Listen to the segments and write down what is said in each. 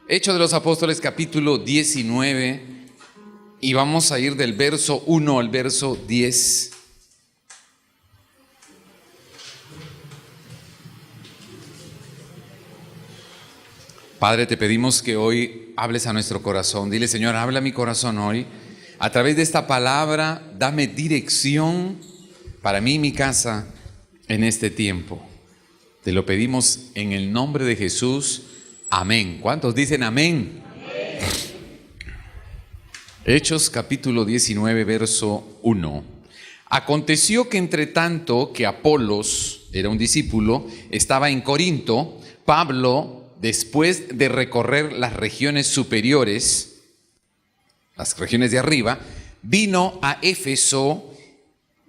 Hechos de los Apóstoles, capítulo 19, y vamos a ir del verso 1 al verso 10. Padre, te pedimos que hoy hables a nuestro corazón. Dile, Señor, habla a mi corazón hoy. A través de esta palabra, dame dirección para mí y mi casa en este tiempo. Te lo pedimos en el nombre de Jesús. Amén. ¿Cuántos dicen amén? Amén. Hechos capítulo 19, verso 1. Aconteció que entre tanto que Apolos, era un discípulo, estaba en Corinto, Pablo, después de recorrer las regiones superiores, las regiones de arriba, vino a Éfeso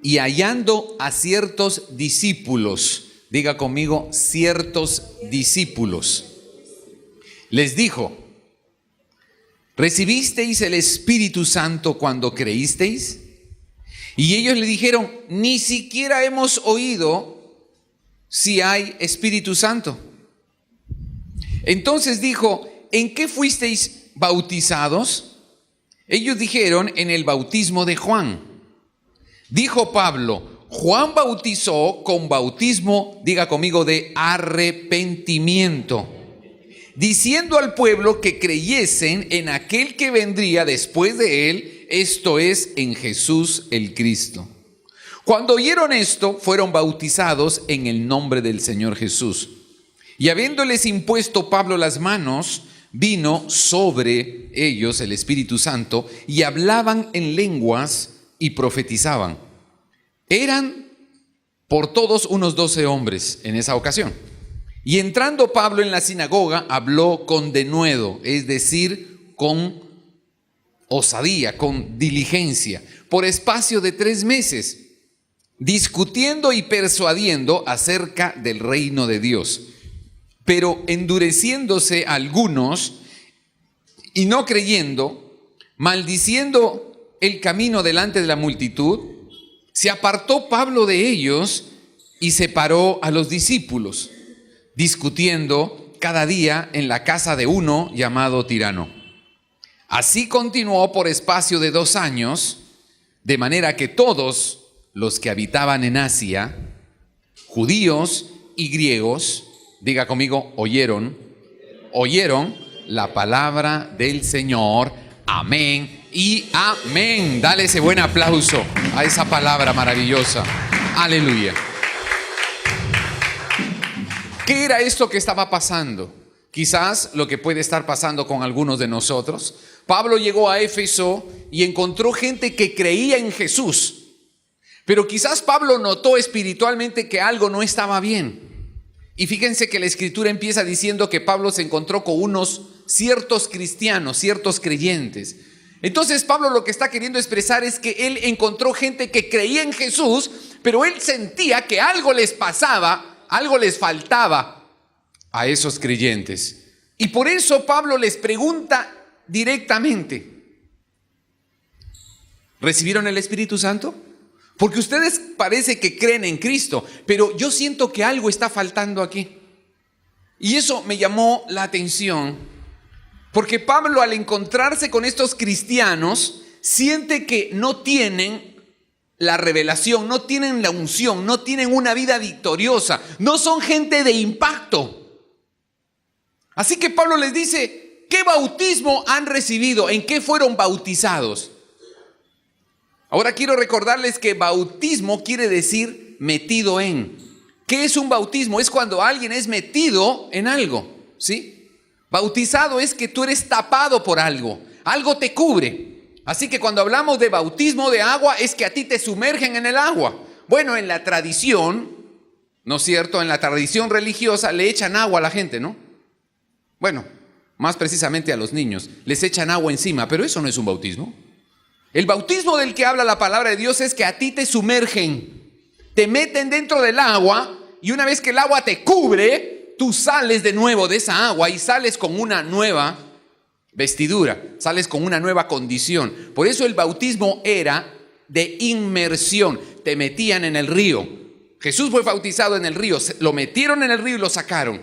y hallando a ciertos discípulos, diga conmigo, ciertos discípulos, les dijo: ¿recibisteis el Espíritu Santo cuando creísteis? Y ellos le dijeron: ni siquiera hemos oído si hay Espíritu Santo. Entonces dijo: ¿en qué fuisteis bautizados? Ellos dijeron: en el bautismo de Juan. Dijo Pablo: Juan bautizó con bautismo, diga conmigo, de arrepentimiento, diciendo al pueblo que creyesen en aquel que vendría después de él, esto es, en Jesús el Cristo. Cuando oyeron esto, fueron bautizados en el nombre del Señor Jesús. Y habiéndoles impuesto Pablo las manos, vino sobre ellos el Espíritu Santo, y hablaban en lenguas y profetizaban. Eran por todos unos 12 hombres en esa ocasión. Y entrando Pablo en la sinagoga, habló con denuedo, es decir, con osadía, con diligencia, por espacio de 3 meses, discutiendo y persuadiendo acerca del reino de Dios. Pero endureciéndose algunos y no creyendo, maldiciendo el camino delante de la multitud, se apartó Pablo de ellos y separó a los discípulos, discutiendo cada día en la casa de uno llamado Tirano. Así continuó por espacio de 2 años, de manera que todos los que habitaban en Asia, judíos y griegos, diga conmigo, oyeron la palabra del Señor. Amén y amén. Dale ese buen aplauso a esa palabra maravillosa. Aleluya. ¿Qué era esto que estaba pasando? Quizás lo que puede estar pasando con algunos de nosotros. Pablo llegó a Éfeso y encontró gente que creía en Jesús. Pero quizás Pablo notó espiritualmente que algo no estaba bien. Y fíjense que la escritura empieza diciendo que Pablo se encontró con unos ciertos cristianos, ciertos creyentes. Entonces Pablo lo que está queriendo expresar es que él encontró gente que creía en Jesús, pero él sentía que algo les pasaba, algo les faltaba a esos creyentes. Y por eso Pablo les pregunta directamente: ¿recibieron el Espíritu Santo? Porque ustedes parece que creen en Cristo, pero yo siento que algo está faltando aquí. Y eso me llamó la atención, porque Pablo, al encontrarse con estos cristianos, siente que no tienen la revelación, no tienen la unción, no tienen una vida victoriosa, no son gente de impacto. Así que Pablo les dice: ¿qué bautismo han recibido? ¿En qué fueron bautizados? Ahora quiero recordarles que bautismo quiere decir metido en. ¿Qué es un bautismo? Es cuando alguien es metido en algo, ¿sí? Bautizado es que tú eres tapado por algo, algo te cubre. Así que cuando hablamos de bautismo de agua es que a ti te sumergen en el agua. Bueno, en la tradición, ¿no es cierto? En la tradición religiosa le echan agua a la gente, ¿no? Bueno, más precisamente a los niños, les echan agua encima, pero eso no es un bautismo. El bautismo del que habla la palabra de Dios es que a ti te sumergen, te meten dentro del agua, y una vez que el agua te cubre, tú sales de nuevo de esa agua y sales con una nueva vestidura, sales con una nueva condición. Por eso el bautismo era de inmersión, te metían en el río. Jesús fue bautizado en el río, lo metieron en el río y lo sacaron.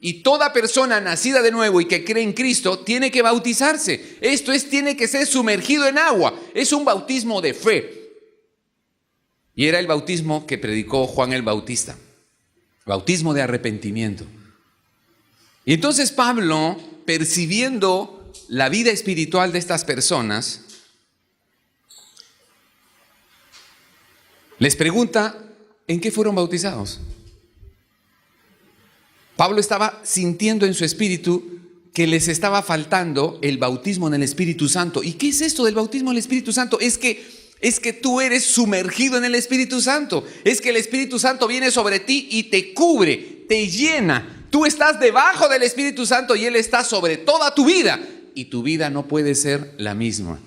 Y toda persona nacida de nuevo y que cree en Cristo tiene que bautizarse. Esto es, tiene que ser sumergido en agua. Es un bautismo de fe. Y era el bautismo que predicó Juan el Bautista. Bautismo de arrepentimiento. Y entonces Pablo, percibiendo la vida espiritual de estas personas, les pregunta, ¿en qué fueron bautizados? Pablo estaba sintiendo en su espíritu que les estaba faltando el bautismo en el Espíritu Santo. ¿Y qué es esto del bautismo en el Espíritu Santo? Es que tú eres sumergido en el Espíritu Santo. Es que el Espíritu Santo viene sobre ti y te cubre, te llena. Tú estás debajo del Espíritu Santo y Él está sobre toda tu vida. Y tu vida no puede ser la misma.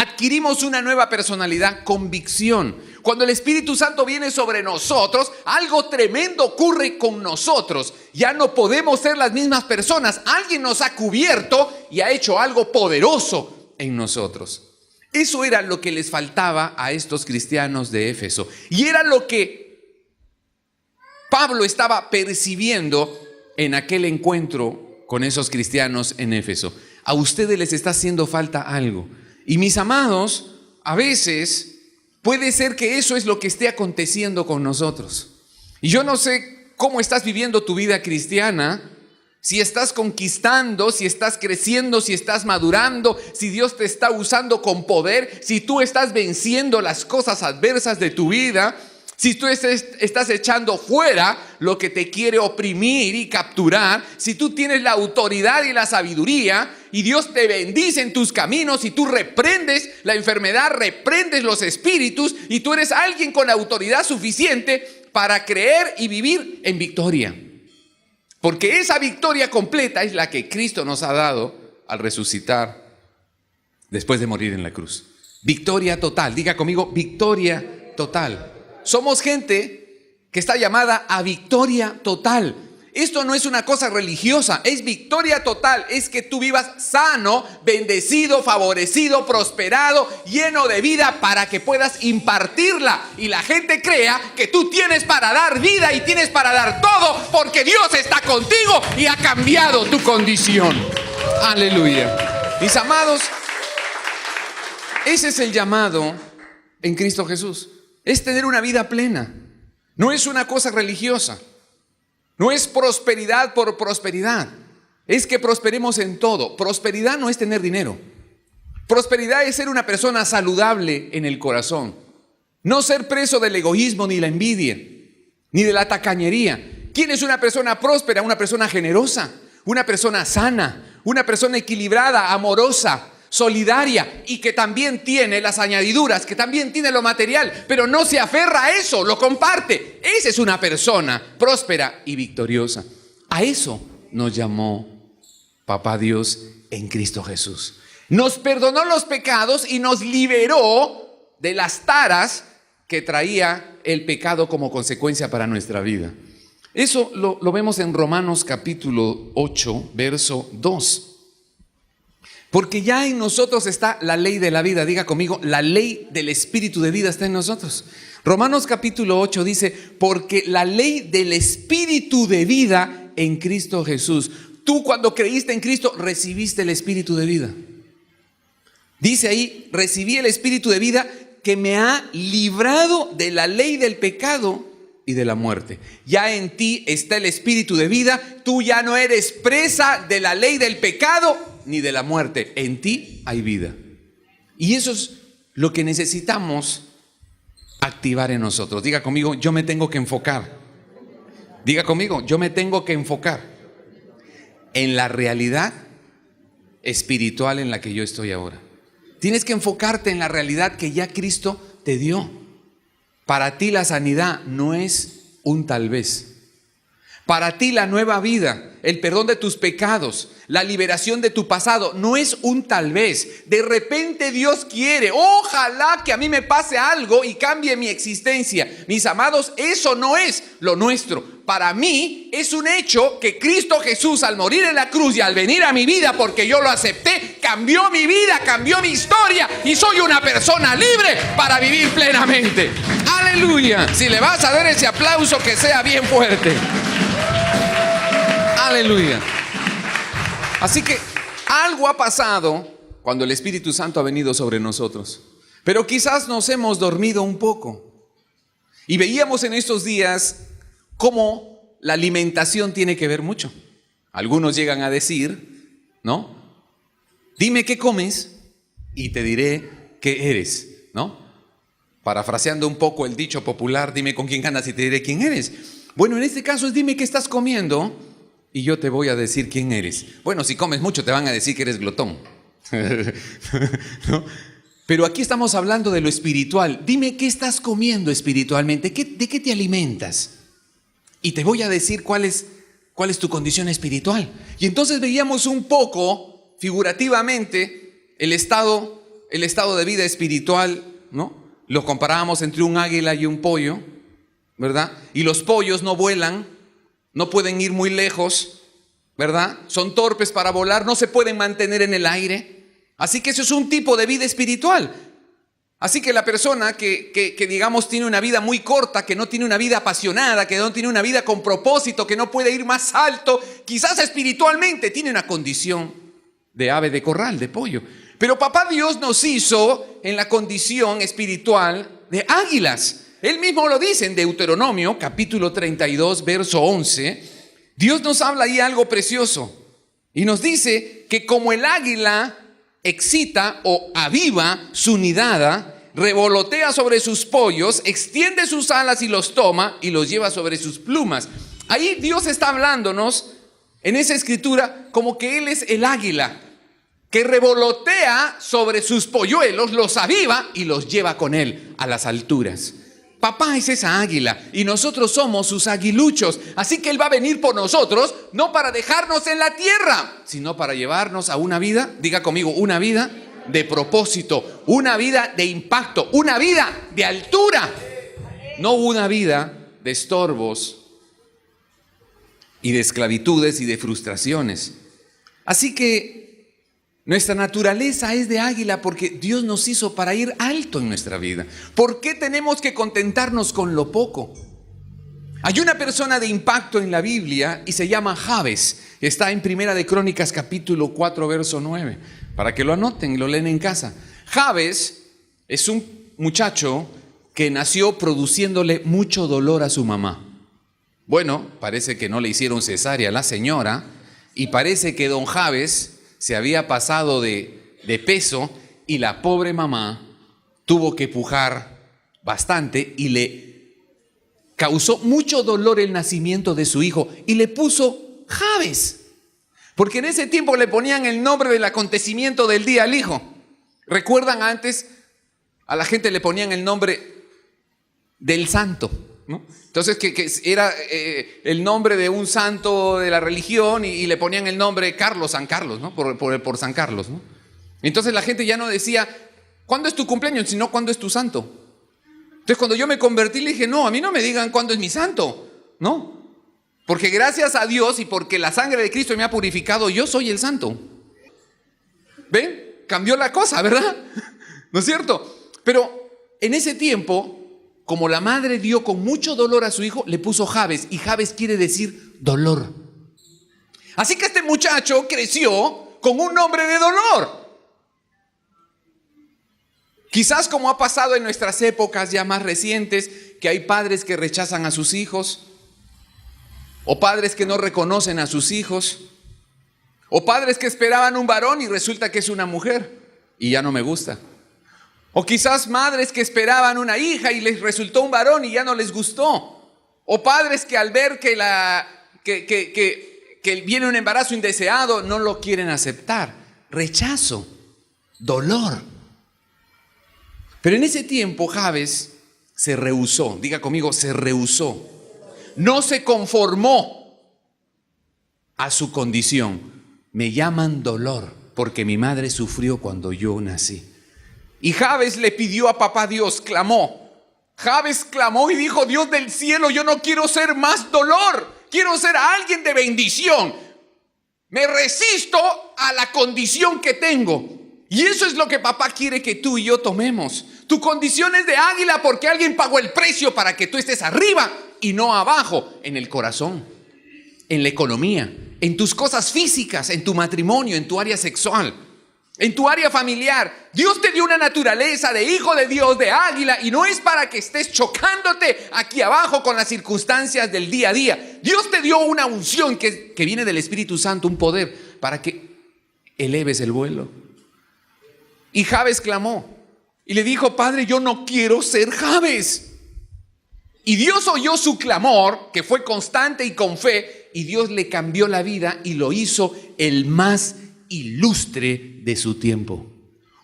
Adquirimos una nueva personalidad, convicción. Cuando el Espíritu Santo viene sobre nosotros, algo tremendo ocurre con nosotros. Ya no podemos ser las mismas personas. Alguien nos ha cubierto y ha hecho algo poderoso en nosotros. Eso era lo que les faltaba a estos cristianos de Éfeso. Y era lo que Pablo estaba percibiendo en aquel encuentro con esos cristianos en Éfeso. A ustedes les está haciendo falta algo. Y mis amados, a veces puede ser que eso es lo que esté aconteciendo con nosotros. Y yo no sé cómo estás viviendo tu vida cristiana, si estás conquistando, si estás creciendo, si estás madurando, si Dios te está usando con poder, si tú estás venciendo las cosas adversas de tu vida, si tú estás echando fuera lo que te quiere oprimir y capturar, si tú tienes la autoridad y la sabiduría y Dios te bendice en tus caminos y tú reprendes la enfermedad, reprendes los espíritus y tú eres alguien con autoridad suficiente para creer y vivir en victoria. Porque esa victoria completa es la que Cristo nos ha dado al resucitar después de morir en la cruz. Victoria total. Diga conmigo, victoria total. Somos gente que está llamada a victoria total. Esto no es una cosa religiosa, es victoria total. Es que tú vivas sano, bendecido, favorecido, prosperado, lleno de vida para que puedas impartirla. Y la gente crea que tú tienes para dar vida y tienes para dar todo porque Dios está contigo y ha cambiado tu condición. Aleluya. Mis amados, ese es el llamado en Cristo Jesús. Es tener una vida plena. No es una cosa religiosa. No es prosperidad por prosperidad. Es que prosperemos en todo. Prosperidad no es tener dinero. Prosperidad es ser una persona saludable en el corazón. No ser preso del egoísmo, ni la envidia, ni de la tacañería. ¿Quién es una persona próspera? Una persona generosa, una persona sana, una persona equilibrada, amorosa, solidaria y que también tiene las añadiduras, que también tiene lo material, pero no se aferra a eso, lo comparte. Esa es una persona próspera y victoriosa. A eso nos llamó Papá Dios en Cristo Jesús. Nos perdonó los pecados y nos liberó de las taras que traía el pecado como consecuencia para nuestra vida. Eso lo vemos en Romanos capítulo 8, verso 2. Porque ya en nosotros está la ley de la vida. Diga conmigo, la ley del Espíritu de vida está en nosotros. Romanos capítulo 8 dice, porque la ley del Espíritu de vida en Cristo Jesús. Tú cuando creíste en Cristo recibiste el Espíritu de vida. Dice ahí, recibí el Espíritu de vida que me ha librado de la ley del pecado y de la muerte. Ya en ti está el Espíritu de vida. Tú ya no eres presa de la ley del pecado ni de la muerte. En ti hay vida. Y eso es lo que necesitamos activar en nosotros. Diga conmigo, yo me tengo que enfocar. Diga conmigo, yo me tengo que enfocar en la realidad espiritual en la que yo estoy ahora. Tienes que enfocarte en la realidad que ya Cristo te dio. Para ti la sanidad no es un tal vez. Para ti la nueva vida, el perdón de tus pecados, la liberación de tu pasado, no es un tal vez. De repente Dios quiere, ojalá que a mí me pase algo y cambie mi existencia. Mis amados, eso no es lo nuestro. Para mí es un hecho que Cristo Jesús al morir en la cruz y al venir a mi vida porque yo lo acepté, cambió mi vida, cambió mi historia y soy una persona libre para vivir plenamente. Aleluya. Si le vas a dar ese aplauso, que sea bien fuerte. Aleluya. Así que algo ha pasado cuando el Espíritu Santo ha venido sobre nosotros. Pero quizás nos hemos dormido un poco. Y veíamos en estos días cómo la alimentación tiene que ver mucho. Algunos llegan a decir, ¿no? Dime qué comes y te diré qué eres, ¿no? Parafraseando un poco el dicho popular, dime con quién andas y te diré quién eres. Bueno, en este caso es dime qué estás comiendo y yo te voy a decir quién eres. Bueno, si comes mucho te van a decir que eres glotón. ¿No? Pero aquí estamos hablando de lo espiritual. Dime qué estás comiendo espiritualmente, ¿de qué te alimentas? Y te voy a decir cuál es tu condición espiritual. Y entonces veíamos un poco, figurativamente, el estado de vida espiritual, ¿no? Lo comparábamos entre un águila y un pollo, ¿verdad? Y los pollos no vuelan, no pueden ir muy lejos, ¿verdad? Son torpes para volar, no se pueden mantener en el aire. Así que eso es un tipo de vida espiritual. Así que la persona que digamos tiene una vida muy corta, que no tiene una vida apasionada, que no tiene una vida con propósito, que no puede ir más alto, quizás espiritualmente tiene una condición de ave de corral, de pollo. Pero papá Dios nos hizo en la condición espiritual de águilas. Él mismo lo dice en Deuteronomio, capítulo 32, verso 11. Dios nos habla ahí algo precioso. Y nos dice que como el águila excita o aviva su nidada, revolotea sobre sus pollos, extiende sus alas y los toma y los lleva sobre sus plumas. Ahí Dios está hablándonos en esa escritura como que Él es el águila que revolotea sobre sus polluelos, los aviva y los lleva con Él a las alturas. Papá es esa águila y nosotros somos sus aguiluchos. Así que Él va a venir por nosotros, no para dejarnos en la tierra, sino para llevarnos a una vida, diga conmigo, una vida de propósito, una vida de impacto, una vida de altura, no una vida de estorbos y de esclavitudes y de frustraciones. Así que nuestra naturaleza es de águila porque Dios nos hizo para ir alto en nuestra vida. ¿Por qué tenemos que contentarnos con lo poco? Hay una persona de impacto en la Biblia y se llama Jabes. Está en Primera de Crónicas capítulo 4 verso 9. Para que lo anoten y lo leen en casa. Jabes es un muchacho que nació produciéndole mucho dolor a su mamá. Bueno, parece que no le hicieron cesárea a la señora y parece que don Jabes se había pasado de peso y la pobre mamá tuvo que pujar bastante y le causó mucho dolor el nacimiento de su hijo y le puso Jabes, porque en ese tiempo le ponían el nombre del acontecimiento del día al hijo. ¿Recuerdan antes? A la gente le ponían el nombre del santo, ¿no? Entonces que era el nombre de un santo de la religión y le ponían el nombre Carlos, San Carlos, ¿no? Por San Carlos, ¿no? Entonces la gente ya no decía, ¿cuándo es tu cumpleaños? Sino, ¿cuándo es tu santo? Entonces cuando yo me convertí le dije, no, a mí no me digan cuándo es mi santo, ¿no? Porque gracias a Dios y porque la sangre de Cristo me ha purificado, yo soy el santo. ¿Ven? Cambió la cosa, ¿verdad? ¿No es cierto? Pero en ese tiempo, como la madre dio con mucho dolor a su hijo, le puso Jabes, y Jabes quiere decir dolor. Así que este muchacho creció con un nombre de dolor. Quizás como ha pasado en nuestras épocas ya más recientes, que hay padres que rechazan a sus hijos, o padres que no reconocen a sus hijos, o padres que esperaban un varón y resulta que es una mujer, y ya no me gusta. O quizás madres que esperaban una hija y les resultó un varón y ya no les gustó. O padres que al ver que viene un embarazo indeseado no lo quieren aceptar. Rechazo, dolor. Pero en ese tiempo Jabes se rehusó, diga conmigo, se rehusó. No se conformó a su condición. Me llaman dolor porque mi madre sufrió cuando yo nací. Y Jabes le pidió a papá Dios, clamó. Jabes clamó y dijo, Dios del cielo, yo no quiero ser más dolor, quiero ser alguien de bendición. Me resisto a la condición que tengo. Y eso es lo que papá quiere que tú y yo tomemos. Tu condición es de águila porque alguien pagó el precio para que tú estés arriba y no abajo, en el corazón, en la economía, en tus cosas físicas, en tu matrimonio, en tu área sexual, en tu área familiar. Dios te dio una naturaleza de hijo de Dios, de águila, y no es para que estés chocándote aquí abajo con las circunstancias del día a día. Dios te dio una unción que viene del Espíritu Santo, un poder para que eleves el vuelo. Y Jabes clamó y le dijo: Padre, yo no quiero ser Jabes. Y Dios oyó su clamor, que fue constante y con fe, y Dios le cambió la vida y lo hizo el más ilustre de su tiempo.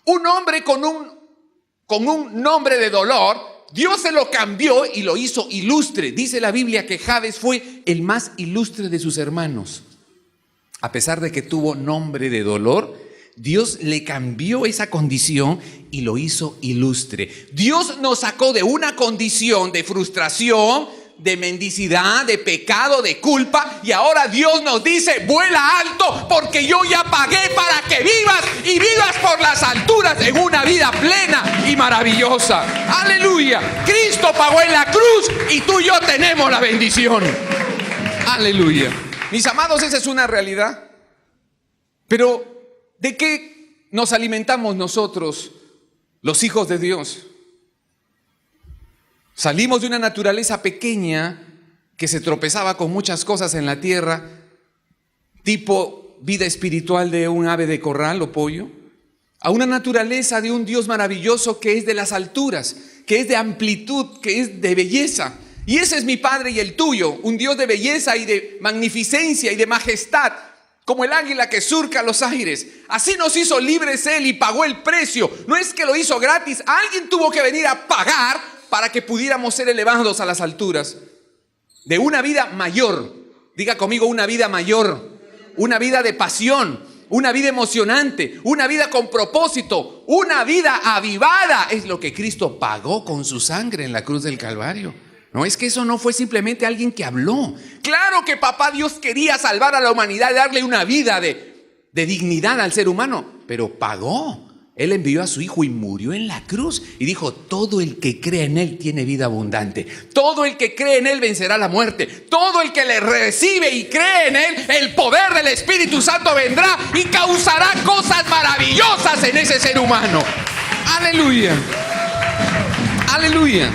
Un hombre con un nombre de dolor, Dios se lo cambió y lo hizo ilustre. Dice la Biblia que Jabes fue el más ilustre de sus hermanos. A pesar de que tuvo nombre de dolor, Dios le cambió esa condición y lo hizo ilustre. Dios nos sacó de una condición de frustración, de mendicidad, de pecado, de culpa, y ahora Dios nos dice: vuela alto, porque yo ya pagué para que vivas y vivas por las alturas en una vida plena y maravillosa. Aleluya. Cristo pagó en la cruz y tú y yo tenemos la bendición. Aleluya. Mis amados, esa es una realidad. Pero ¿de qué nos alimentamos nosotros, los hijos de Dios? Salimos de una naturaleza pequeña que se tropezaba con muchas cosas en la tierra, tipo vida espiritual de un ave de corral o pollo, a una naturaleza de un Dios maravilloso que es de las alturas, que es de amplitud, que es de belleza. Y ese es mi Padre y el tuyo, un Dios de belleza y de magnificencia y de majestad, como el águila que surca los aires. Así nos hizo libres Él y pagó el precio. No es que lo hizo gratis, alguien tuvo que venir a pagar para que pudiéramos ser elevados a las alturas de una vida mayor. Diga conmigo: una vida mayor, una vida de pasión, una vida emocionante, una vida con propósito, una vida avivada. Es lo que Cristo pagó con su sangre en la cruz del Calvario. No es que eso no fue simplemente alguien que habló. Claro que papá Dios quería salvar a la humanidad y darle una vida de dignidad al ser humano, pero pagó. Él envió a su hijo y murió en la cruz y dijo: todo el que cree en Él tiene vida abundante. Todo el que cree en Él vencerá la muerte. Todo el que le recibe y cree en Él, el poder del Espíritu Santo vendrá y causará cosas maravillosas en ese ser humano. Aleluya. Aleluya.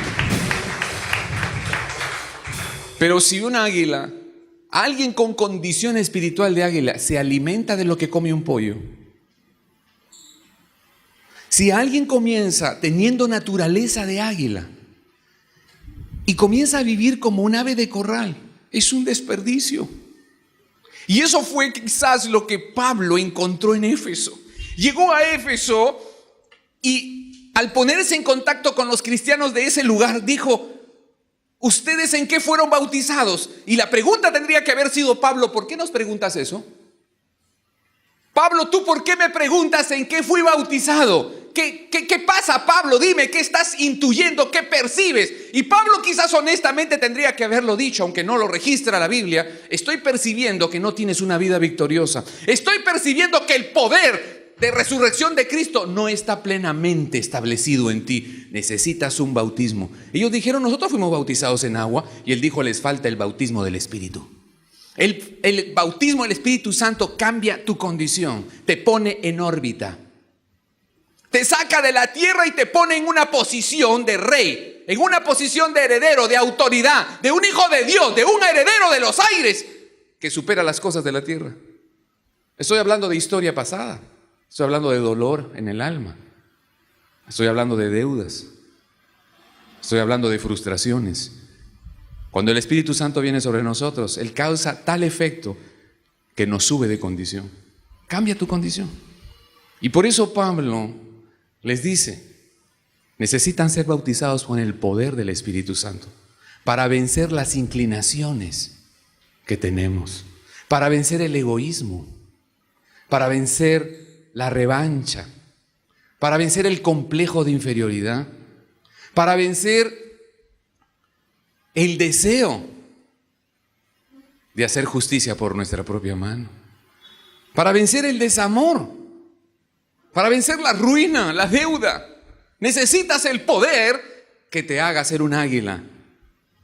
Pero si un águila, alguien con condición espiritual de águila, se alimenta de lo que come un pollo, si alguien comienza teniendo naturaleza de águila y comienza a vivir como un ave de corral, es un desperdicio. Y eso fue quizás lo que Pablo encontró en Éfeso. Llegó a Éfeso y al ponerse en contacto con los cristianos de ese lugar, dijo: ¿ustedes en qué fueron bautizados? Y la pregunta tendría que haber sido: Pablo, ¿por qué nos preguntas eso? Pablo, ¿tú por qué me preguntas en qué fui bautizado? ¿Qué pasa, Pablo? Dime, ¿qué estás intuyendo? ¿Qué percibes? Y Pablo quizás honestamente tendría que haberlo dicho, aunque no lo registra la Biblia: estoy percibiendo que no tienes una vida victoriosa. Estoy percibiendo que el poder de resurrección de Cristo no está plenamente establecido en ti. Necesitas un bautismo. Ellos dijeron: nosotros fuimos bautizados en agua. Y él dijo: les falta el bautismo del Espíritu. El bautismo del Espíritu Santo cambia tu condición, te pone en órbita, te saca de la tierra y te pone en una posición de rey, en una posición de heredero, de autoridad, de un hijo de Dios, de un heredero de los aires que supera las cosas de la tierra. Estoy hablando de historia pasada, estoy hablando de dolor en el alma, estoy hablando de deudas, estoy hablando de frustraciones. Cuando el Espíritu Santo viene sobre nosotros, Él causa tal efecto que nos sube de condición. Cambia tu condición. Y por eso Pablo les dice: necesitan ser bautizados con el poder del Espíritu Santo para vencer las inclinaciones que tenemos, para vencer el egoísmo, para vencer la revancha, para vencer el complejo de inferioridad, para vencer el deseo de hacer justicia por nuestra propia mano, para vencer el desamor, para vencer la ruina, la deuda. Necesitas el poder que te haga ser un águila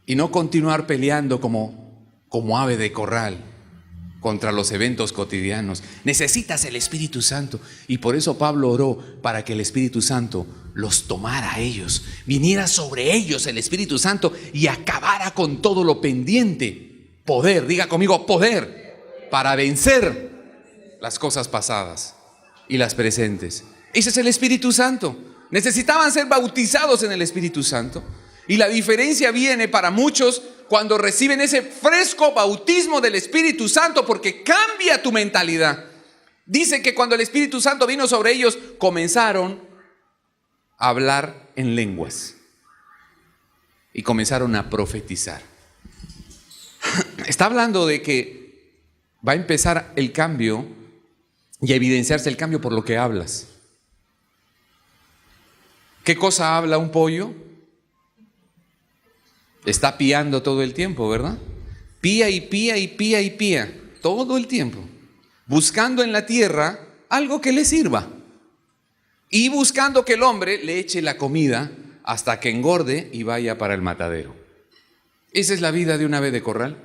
y no continuar peleando como ave de corral. contra los eventos cotidianos. Necesitas el Espíritu Santo. Y por eso Pablo oró para que el Espíritu Santo los tomara a ellos, viniera sobre ellos el Espíritu Santo y acabara con todo lo pendiente. Poder, diga conmigo, poder para vencer las cosas pasadas y las presentes. Ese es el Espíritu Santo. Necesitaban ser bautizados en el Espíritu Santo. Y la diferencia viene para muchos cuando reciben ese fresco bautismo del Espíritu Santo, porque cambia tu mentalidad. Dice que cuando el Espíritu Santo vino sobre ellos, comenzaron a hablar en lenguas y comenzaron a profetizar. Está hablando de que va a empezar el cambio y a evidenciarse el cambio por lo que hablas. ¿Qué cosa habla un pollo? Está píando todo el tiempo, ¿verdad? Pía y pía y pía y pía todo el tiempo, buscando en la tierra algo que le sirva y buscando que el hombre le eche la comida hasta que engorde y vaya para el matadero. Esa es la vida de una ave de corral,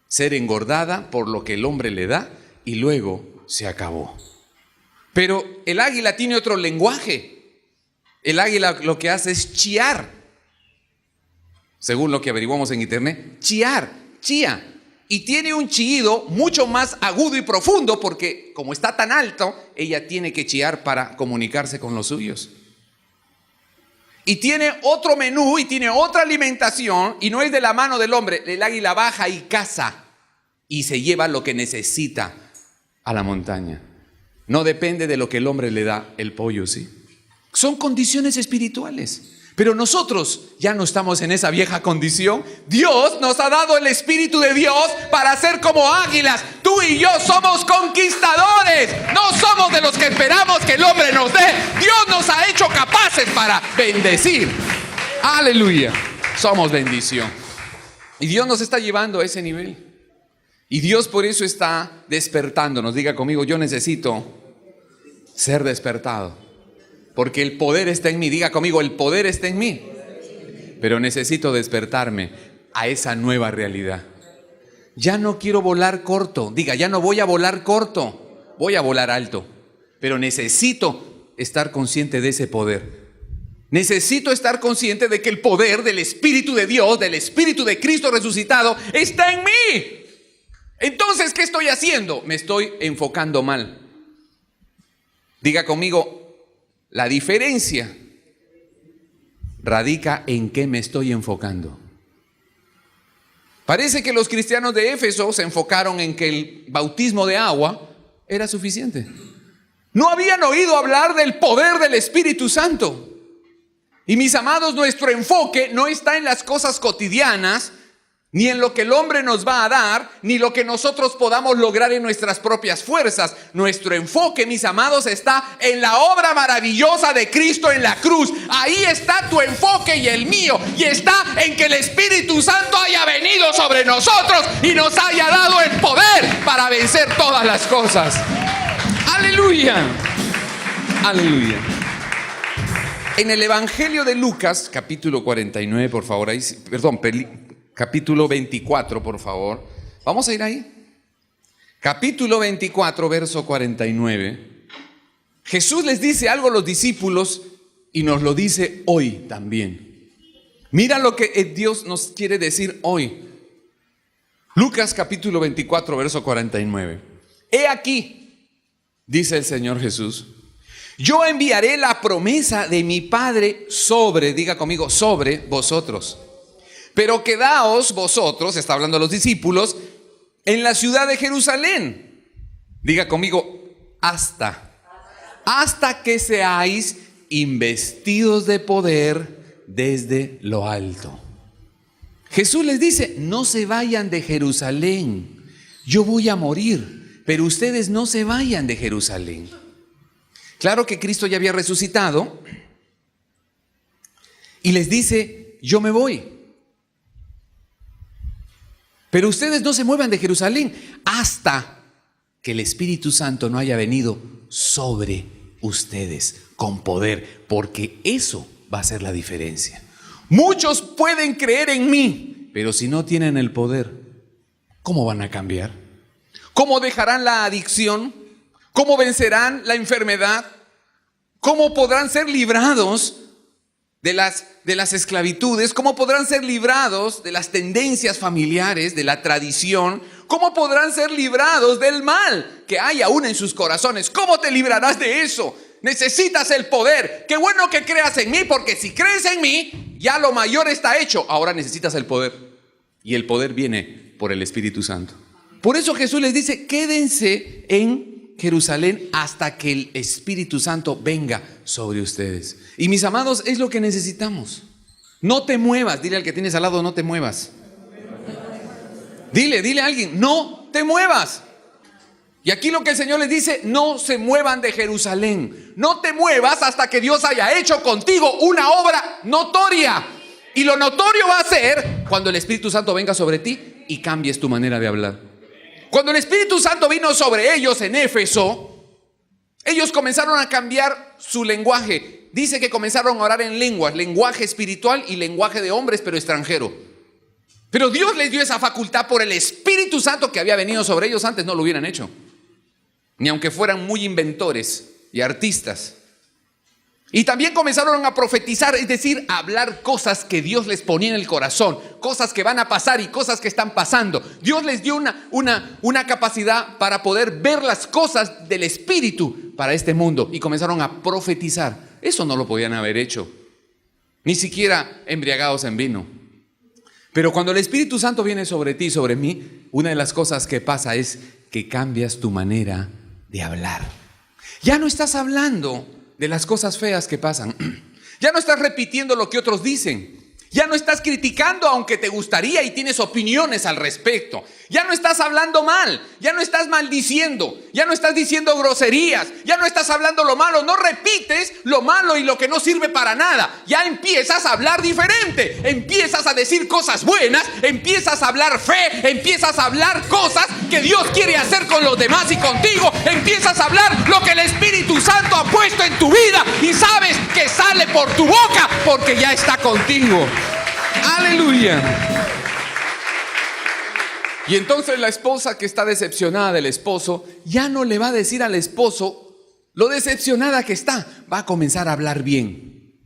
ser engordada por lo que el hombre le da y luego se acabó. Pero el águila tiene otro lenguaje. El águila lo que hace es chiar. Según lo que averiguamos en internet, chiar, chía. Y tiene un chillido mucho más agudo y profundo porque como está tan alto, ella tiene que chillar para comunicarse con los suyos. Y tiene otro menú y tiene otra alimentación y no es de la mano del hombre. El águila baja y caza y se lleva lo que necesita a la montaña. No depende de lo que el hombre le da, el pollo, ¿sí? Son condiciones espirituales. Pero nosotros ya no estamos en esa vieja condición. Dios nos ha dado el Espíritu de Dios para ser como águilas. Tú y yo somos conquistadores. No somos de los que esperamos que el hombre nos dé. Dios nos ha hecho capaces para bendecir. Aleluya. Somos bendición. Y Dios nos está llevando a ese nivel. Y Dios por eso está despertándonos. Diga conmigo, yo necesito ser despertado. Porque el poder está en mí. Diga conmigo, el poder está en mí. Pero necesito despertarme a esa nueva realidad. Ya no quiero volar corto. Diga, ya no voy a volar corto. Voy a volar alto. Pero necesito estar consciente de ese poder. Necesito estar consciente de que el poder del Espíritu de Dios, del Espíritu de Cristo resucitado, está en mí. Entonces, ¿qué estoy haciendo? Me estoy enfocando mal. Diga conmigo, la diferencia radica en qué me estoy enfocando. Parece que los cristianos de Éfeso se enfocaron en que el bautismo de agua era suficiente. No habían oído hablar del poder del Espíritu Santo. Y mis amados, nuestro enfoque no está en las cosas cotidianas, ni en lo que el hombre nos va a dar, ni lo que nosotros podamos lograr en nuestras propias fuerzas. Nuestro enfoque, mis amados, está en la obra maravillosa de Cristo en la cruz. Ahí está tu enfoque y el mío. Y está en que el Espíritu Santo haya venido sobre nosotros y nos haya dado el poder para vencer todas las cosas. ¡Aleluya! ¡Aleluya! En el Evangelio de Lucas, capítulo 49, por favor, ahí, capítulo 24, por favor. Vamos a ir ahí. Capítulo 24, verso 49. Jesús les dice algo a los discípulos y nos lo dice hoy también. Mira lo que Dios nos quiere decir hoy. Lucas capítulo 24, verso 49. He aquí, dice el Señor Jesús, yo enviaré la promesa de mi Padre sobre, diga conmigo, sobre vosotros. Pero quedaos vosotros, está hablando a los discípulos, en la ciudad de Jerusalén. Diga conmigo, hasta que seáis investidos de poder desde lo alto. Jesús les dice, no se vayan de Jerusalén. Yo voy a morir, pero ustedes no se vayan de Jerusalén. Claro que Cristo ya había resucitado y les dice, yo me voy. Pero ustedes no se muevan de Jerusalén hasta que el Espíritu Santo no haya venido sobre ustedes con poder, porque eso va a ser la diferencia. Muchos pueden creer en mí, pero si no tienen el poder, ¿cómo van a cambiar? ¿Cómo dejarán la adicción? ¿Cómo vencerán la enfermedad? ¿Cómo podrán ser librados de las esclavitudes? ¿Cómo podrán ser librados de las tendencias familiares, de la tradición? ¿Cómo podrán ser librados del mal que hay aún en sus corazones? ¿Cómo te librarás de eso? Necesitas el poder. Qué bueno que creas en mí, porque si crees en mí, ya lo mayor está hecho. Ahora necesitas el poder. Y el poder viene por el Espíritu Santo. Por eso Jesús les dice, quédense en Jerusalén hasta que el Espíritu Santo venga sobre ustedes. Y mis amados, es lo que necesitamos. No te muevas. Dile al que tienes al lado, no te muevas. Dile a alguien, no te muevas. Y aquí lo que el Señor les dice, no se muevan de Jerusalén. No te muevas hasta que Dios haya hecho contigo una obra notoria. Y lo notorio va a ser cuando el Espíritu Santo venga sobre ti y cambies tu manera de hablar. Cuando el Espíritu Santo vino sobre ellos en Éfeso, ellos comenzaron a cambiar su lenguaje. Dice que comenzaron a orar en lenguas, lenguaje espiritual y lenguaje de hombres, pero extranjero. Pero Dios les dio esa facultad por el Espíritu Santo que había venido sobre ellos. Antes no lo hubieran hecho, ni aunque fueran muy inventores y artistas. Y también comenzaron a profetizar, es decir, a hablar cosas que Dios les ponía en el corazón, cosas que van a pasar y cosas que están pasando. Dios les dio una capacidad para poder ver las cosas del Espíritu para este mundo. Y comenzaron a profetizar. Eso no lo podían haber hecho, ni siquiera embriagados en vino. Pero cuando el Espíritu Santo viene sobre ti y sobre mí, una de las cosas que pasa es que cambias tu manera de hablar. Ya no estás hablando de las cosas feas que pasan. Ya no estás repitiendo lo que otros dicen. Ya no estás criticando aunque te gustaría y tienes opiniones al respecto. Ya no estás hablando mal. Ya no estás maldiciendo. Ya no estás diciendo groserías. Ya no estás hablando lo malo. No repites lo malo y lo que no sirve para nada. Ya empiezas a hablar diferente. Empiezas a decir cosas buenas. Empiezas a hablar fe. Empiezas a hablar cosas que Dios quiere hacer con los demás y contigo. Empiezas a hablar lo que el Espíritu Santo ha puesto en tu vida. Y sabes que sale por tu boca porque ya está contigo. Aleluya. Y entonces la esposa que está decepcionada del esposo ya no le va a decir al esposo lo decepcionada que está. Va a comenzar a hablar bien.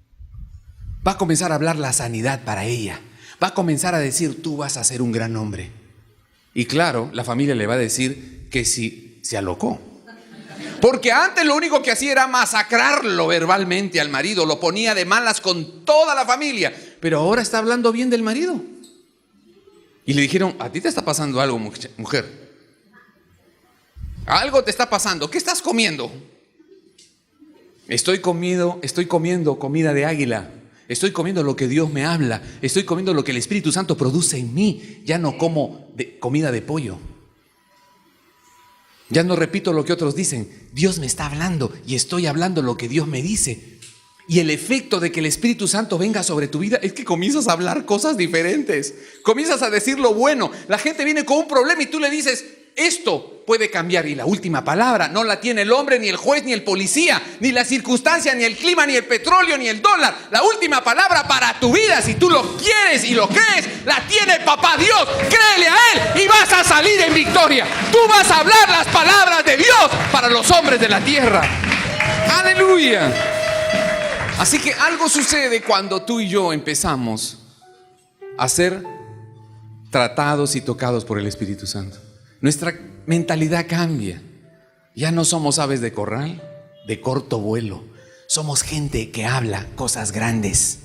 Va a comenzar a hablar la sanidad para ella. Va a comenzar a decir, tú vas a ser un gran hombre. Y claro, la familia le va a decir que si se alocó. Porque antes lo único que hacía era masacrarlo verbalmente al marido. Lo ponía de malas con toda la familia. Pero ahora está hablando bien del marido. Y le dijeron, a ti te está pasando algo, mujer. Algo te está pasando. ¿Qué estás comiendo? Estoy comiendo comida de águila. Estoy comiendo lo que Dios me habla. Estoy comiendo lo que el Espíritu Santo produce en mí. Ya no como comida de pollo. Ya no repito lo que otros dicen. Dios me está hablando y estoy hablando lo que Dios me dice. Y el efecto de que el Espíritu Santo venga sobre tu vida es que comienzas a hablar cosas diferentes. Comienzas a decir lo bueno. La gente viene con un problema y tú le dices, esto puede cambiar. Y la última palabra no la tiene el hombre, ni el juez, ni el policía, ni la circunstancia, ni el clima, ni el petróleo, ni el dólar. La última palabra para tu vida, si tú lo quieres y lo crees, la tiene papá Dios. Créele a Él y vas a salir en victoria. Tú vas a hablar las palabras de Dios para los hombres de la tierra. Aleluya. Así que algo sucede cuando tú y yo empezamos a ser tratados y tocados por el Espíritu Santo. Nuestra mentalidad cambia. Ya no somos aves de corral, de corto vuelo. Somos gente que habla cosas grandes.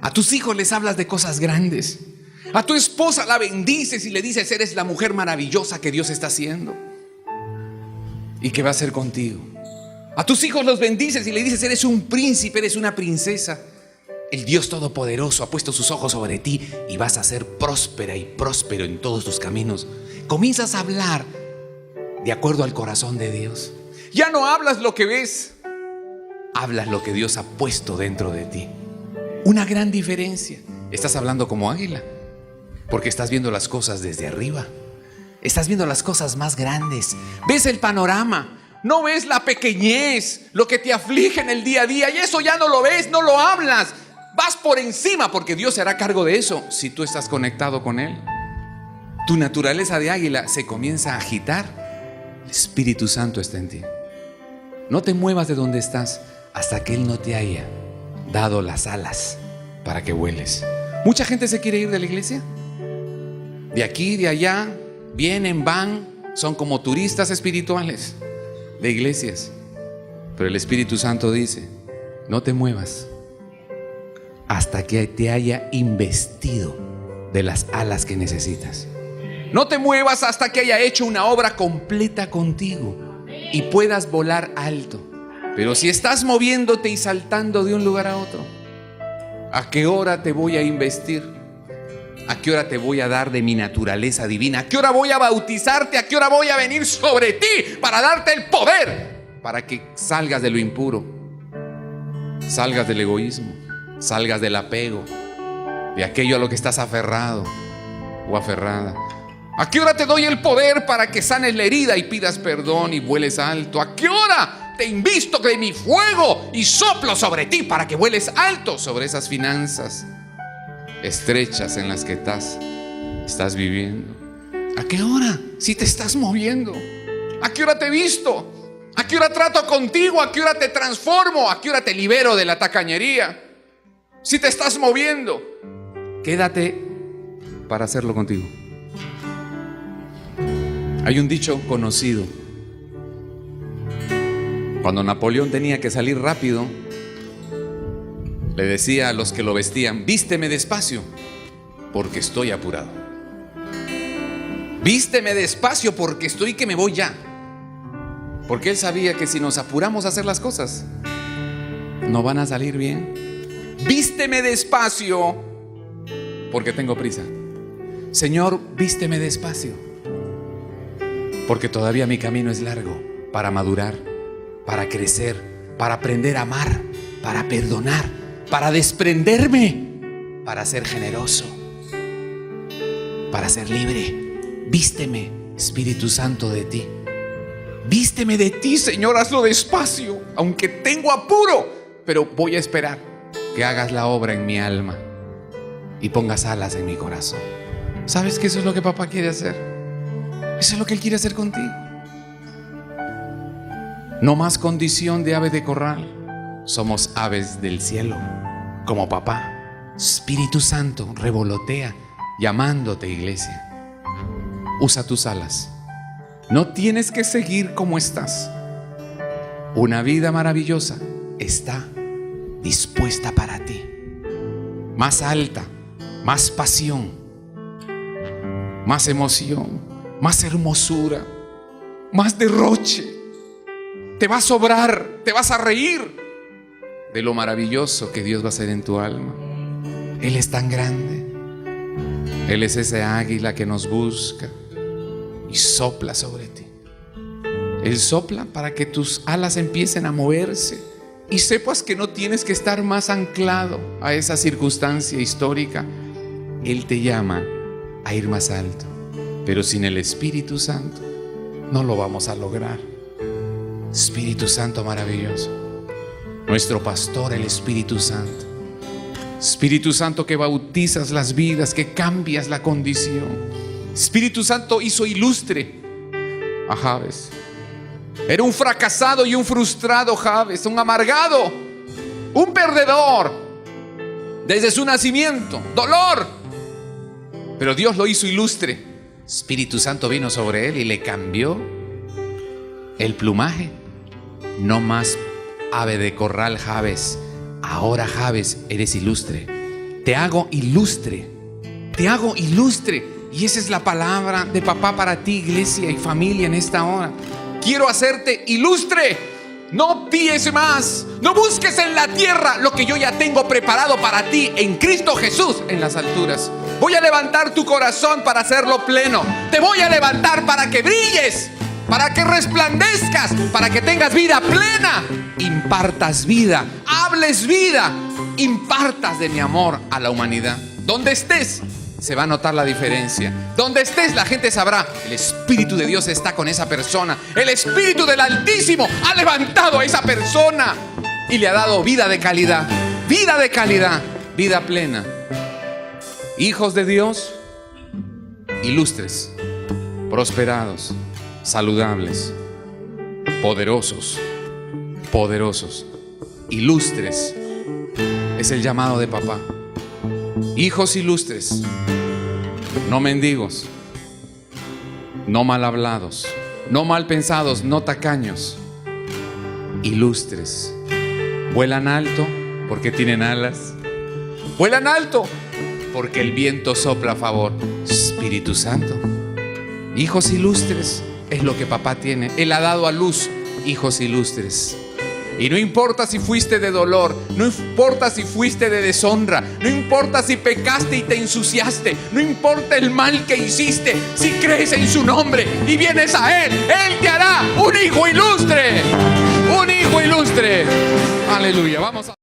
A tus hijos les hablas de cosas grandes. A tu esposa la bendices y le dices, eres la mujer maravillosa que Dios está haciendo y que va a hacer contigo. A tus hijos los bendices y le dices, eres un príncipe, eres una princesa. El Dios Todopoderoso ha puesto sus ojos sobre ti y vas a ser próspera y próspero en todos tus caminos. Comienzas a hablar de acuerdo al corazón de Dios. Ya no hablas lo que ves, hablas lo que Dios ha puesto dentro de ti. Una gran diferencia. Estás hablando como águila, porque estás viendo las cosas desde arriba. Estás viendo las cosas más grandes. Ves el panorama. No ves la pequeñez, lo que te aflige en el día a día. Y eso ya no lo ves, no lo hablas. Vas por encima porque Dios se hará cargo de eso si tú estás conectado con Él. tu naturaleza de águila se comienza a agitar, el Espíritu Santo está en ti. No te muevas de donde estás hasta que Él no te haya dado las alas para que vueles. Mucha gente se quiere ir de la iglesia, de aquí, de allá, vienen, van, son como turistas espirituales de iglesias. Pero el Espíritu Santo dice: no te muevas hasta que te haya investido de las alas que necesitas. No te muevas hasta que haya hecho una obra completa contigo y puedas volar alto. Pero si estás moviéndote y saltando de un lugar a otro, ¿a qué hora te voy a investir? ¿A qué hora te voy a dar de mi naturaleza divina? ¿A qué hora voy a bautizarte? ¿A qué hora voy a venir sobre ti para darte el poder? Para que salgas de lo impuro, salgas del egoísmo, salgas del apego, de aquello a lo que estás aferrado o aferrada. ¿A qué hora te doy el poder para que sanes la herida y pidas perdón y vueles alto? ¿A qué hora te invisto de mi fuego y soplo sobre ti para que vueles alto sobre esas finanzas estrechas en las que estás viviendo? ¿A qué hora? Si te estás moviendo. ¿A qué hora te visto? ¿A qué hora trato contigo? ¿A qué hora te transformo? ¿A qué hora te libero de la tacañería? Si te estás moviendo, quédate para hacerlo contigo. Hay un dicho conocido. Cuando Napoleón tenía que salir rápido, le decía a los que lo vestían: vísteme despacio, porque estoy apurado. Vísteme despacio, porque estoy que me voy ya. Porque él sabía que si nos apuramos a hacer las cosas, no van a salir bien. Vísteme despacio, porque tengo prisa. Señor, vísteme despacio, porque todavía mi camino es largo para madurar, para crecer, para aprender a amar, para perdonar, para desprenderme, para ser generoso, para ser libre. Vísteme, Espíritu Santo, de ti. Vísteme de ti, Señor, hazlo despacio, aunque tengo apuro, pero voy a esperar que hagas la obra en mi alma y pongas alas en mi corazón. ¿Sabes que eso es lo que papá quiere hacer? Eso es lo que Él quiere hacer contigo. No más condición de ave de corral, somos aves del cielo, como papá. Espíritu Santo revolotea llamándote, iglesia. Usa tus alas. No tienes que seguir como estás. Una vida maravillosa está dispuesta para ti. Más alta, más pasión, más emoción, más hermosura, más derroche. Te va a sobrar, te vas a reír de lo maravilloso que Dios va a hacer en tu alma. Él es tan grande. Él es ese águila que nos busca y sopla sobre ti. Él sopla para que tus alas empiecen a moverse y sepas que no tienes que estar más anclado a esa circunstancia histórica. Él te llama a ir más alto, pero sin el Espíritu Santo no lo vamos a lograr. Espíritu Santo maravilloso, nuestro pastor, el Espíritu Santo. Espíritu Santo que bautizas las vidas, que cambias la condición. Espíritu Santo hizo ilustre a Jabes. Era un fracasado y un frustrado Jabes, un amargado, un perdedor desde su nacimiento, dolor. Pero Dios lo hizo ilustre. Espíritu Santo vino sobre él y le cambió el plumaje. No más ave de corral, Jabes. Ahora, Jabes, eres ilustre. Te hago ilustre. Te hago ilustre. Y esa es la palabra de papá para ti, iglesia y familia, en esta hora. Quiero hacerte ilustre. No pides más. No busques en la tierra lo que yo ya tengo preparado para ti en Cristo Jesús en las alturas. Voy a levantar tu corazón para hacerlo pleno. Te voy a levantar para que brilles, para que resplandezcas, para que tengas vida plena. Impartas vida, hables vida, impartas de mi amor a la humanidad. Donde estés, se va a notar la diferencia. Donde estés, la gente sabrá: el Espíritu de Dios está con esa persona. El Espíritu del Altísimo ha levantado a esa persona y le ha dado vida de calidad, vida plena. Hijos de Dios, ilustres, prosperados, saludables, poderosos, ilustres. Es el llamado de papá. Hijos ilustres, no mendigos, no mal hablados, no mal pensados, no tacaños, ilustres. Vuelan alto porque tienen alas. Vuelan alto porque el viento sopla a favor. Espíritu Santo. Hijos ilustres es lo que papá tiene. Él ha dado a luz hijos ilustres. Y no importa si fuiste de dolor, no importa si fuiste de deshonra, no importa si pecaste y te ensuciaste, no importa el mal que hiciste, si crees en su nombre y vienes a Él, Él te hará un hijo ilustre. Un hijo ilustre. Aleluya. Vamos a